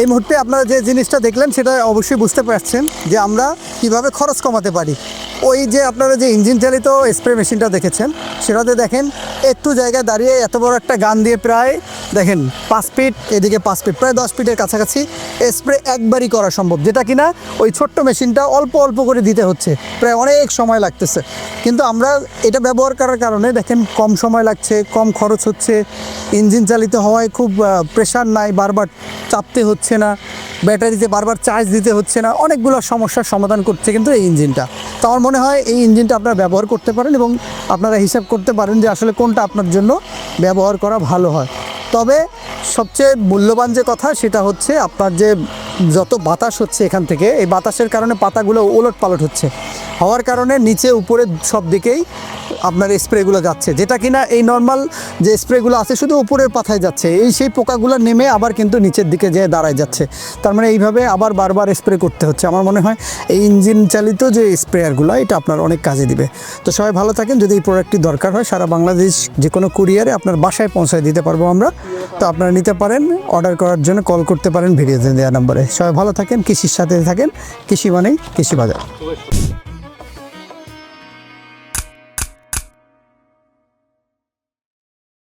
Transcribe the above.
এই মুহূর্তে আপনারা যে জিনিসটা দেখলেন সেটা অবশ্যই বুঝতে পারছেন যে আমরা কিভাবে খরচ কমাতে পারি। ওই যে আপনারা যে ইঞ্জিন চালিত স্প্রে মেশিনটা দেখেছেন সেটাতে দেখেন একটু জায়গায় দাঁড়িয়ে এত বড় একটা গান দিয়ে প্রায় দেখেন 5 ফিট এদিকে 5 ফিট প্রায় 10 ফিটের কাছাকাছি স্প্রে একবারই করা সম্ভব, যেটা কিনা ওই ছোট্ট মেশিনটা অল্প অল্প করে দিতে হচ্ছে, প্রায় অনেক সময় লাগতেছে। কিন্তু আমরা এটা ব্যবহার করার কারণে দেখেন কম সময় লাগছে, কম খরচ হচ্ছে, ইঞ্জিন চালিত হওয়ায় খুব প্রেশার নাই, বারবার চাপতে হচ্ছে না, ব্যাটারিতে বারবার চার্জ দিতে হচ্ছে না, অনেকগুলো সমস্যার সমাধান করছে কিন্তু এই ইঞ্জিনটা। তো আমার মনে হয় এই ইঞ্জিনটা আপনারা ব্যবহার করতে পারেন এবং আপনারা হিসাব করতে পারেন যে আসলে কোনটা আপনার জন্য ব্যবহার করা ভালো হয়। তবে সবচেয়ে মূল্যবান যে কথা সেটা হচ্ছে আপনার যে যত বাতাস হচ্ছে এখান থেকে, এই বাতাসের কারণে পাতাগুলো ওলট পালট হচ্ছে, হওয়ার কারণে নিচে উপরে সব দিকেই আপনার স্প্রেগুলো যাচ্ছে, যেটা কিনা এই নর্মাল যে স্প্রেগুলো আছে শুধু উপরের পাতায় যাচ্ছে, এই সেই পোকাগুলো নেমে আবার কিন্তু নিচের দিকে যেয়ে দাঁড়ায় যাচ্ছে। তার মানে এইভাবে আবার বারবার স্প্রে করতে হচ্ছে। আমার মনে হয় এই ইঞ্জিন চালিত যে স্প্রেয়ারগুলো এটা আপনার অনেক কাজে দিবে। তো সবাই ভালো থাকেন। যদি এই প্রোডাক্টটি দরকার হয় সারা বাংলাদেশ যে কোনো কুরিয়ারে আপনার বাসায় পৌঁছায় দিতে পারবো আমরা। তো আপনারা নিতে পারেন, অর্ডার করার জন্য কল করতে পারেন ভিডিওতে দেওয়া নম্বরে। সবাই ভালো থাকেন, কৃষির সাথে থাকেন। কৃষি মানেই কৃষি বাজার।